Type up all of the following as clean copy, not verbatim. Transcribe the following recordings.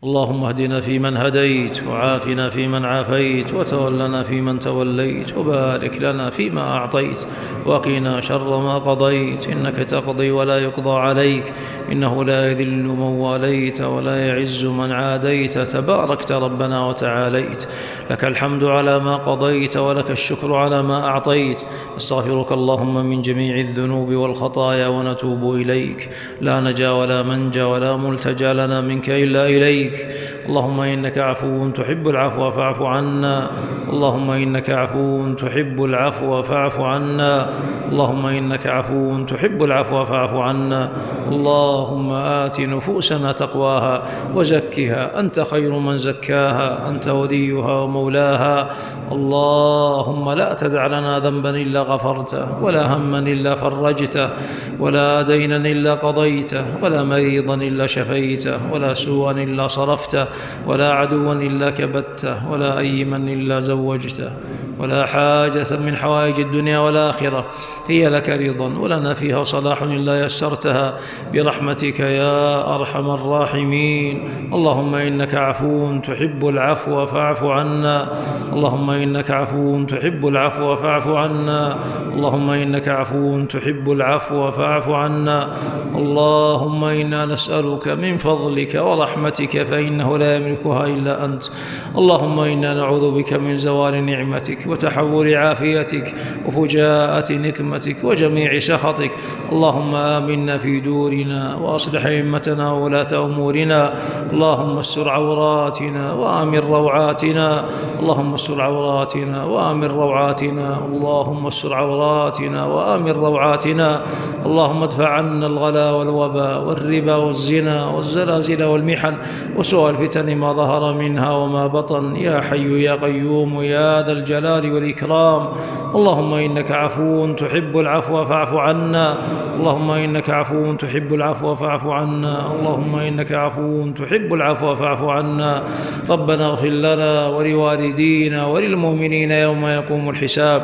اللهم اهدنا فيمن هديت، وعافنا فيمن عافيت، وتولنا فيمن توليت، وبارك لنا فيما أعطيت، وقنا شر ما قضيت، إنك تقضي ولا يقضى عليك، إنه لا يذل من واليت ولا يعز من عاديت، تباركت ربنا وتعاليت. لك الحمد على ما قضيت، ولك الشكر على ما أعطيت. استغفرك اللهم من جميع الذنوب والخطايا ونتوب إليك، لا نجا ولا منجا ولا ملتجا لنا منك إلا إليك. اللهم إنك عفو تحب العفو فاعف عنا، اللهم إنك عفو تحب العفو فاعف عنا، اللهم إنك عفو تحب العفو فاعف عنا. اللهم آت نفوسنا تقواها وزكها، أنت خير من زكاها، أنت وليها ومولاها. اللهم لا تدع لنا ذنبا إلا غفرته، ولا هما إلا فرجته، ولا دينا إلا قضيته، ولا مريضا إلا شفيته، ولا سوءا إلا صرفته، ولا عدوا إلا كبته، ولا أيما إلا زوجته، ولا حاجة من حوائج الدنيا والآخرة هي لك رضا ولنا فيها صلاح إلا يسرتها برحمتك يا أرحم الراحمين. اللهم إنك عفو تحب العفو فاعف عنا، اللهم إنك عفو تحب العفو فاعف عنا، اللهم إنك عفو تحب العفو فاعف عنا. اللهم إنا نسألك من فضلك ورحمتك فإنه لا يملكها إلا أنت. اللهم إنا نعوذ بك من زوال نعمتك وتحول عافيتك وفجاءة نقمتك وجميع سخطك. اللهم آمنا في دورنا وأصلح أئمتنا وولاة أمورنا. اللهم استر عوراتنا وآمن روعاتنا، اللهم استر عوراتنا وآمن روعاتنا، اللهم استر عوراتنا وآمن روعاتنا. اللهم ادفع عنا الغلا والوباء والربا والزنا والزلازل والمحن وسوء الفتن ما ظهر منها وما بطن، يا حي يا قيوم يا ذا الجلال والإكرام. اللهم إنك عفو تحب العفو فاعف عنا، اللهم إنك عفو تحب العفو فاعف عنا، اللهم إنك عفو تحب العفو فاعف عنا. ربنا اغفر لنا ولوالدينا وللمؤمنين يوم يقوم الحساب.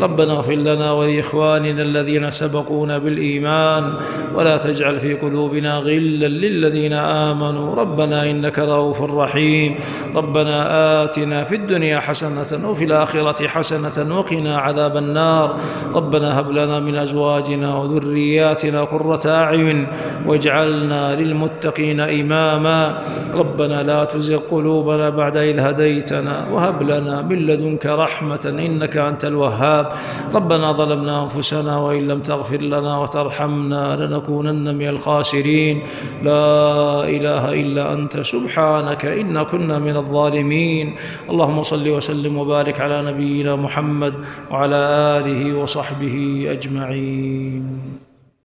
ربنا اغفر لنا ولإخواننا الذين سبقونا بالإيمان، ولا تجعل في قلوبنا غلا للذين آمنوا. ربنا إنك رؤوف رحيم. ربنا آتنا في الدنيا حسنة وفي الآخرة حسنة وقنا عذاب النار. ربنا هب لنا من أزواجنا وذرياتنا قرة أعين واجعلنا للمتقين إماما. ربنا لا تزغ قلوبنا بعد إذ هديتنا وهب لنا من لدنك رحمة إنك أنت الوهاب. ربنا ظلمنا أنفسنا وإن لم تغفر لنا وترحمنا لنكونن من الخاسرين. لا إله إلا أنت سبحانك إنا كنا من الظالمين. اللهم صل وسلم وبارك على نبينا محمد وعلى آله وصحبه أجمعين.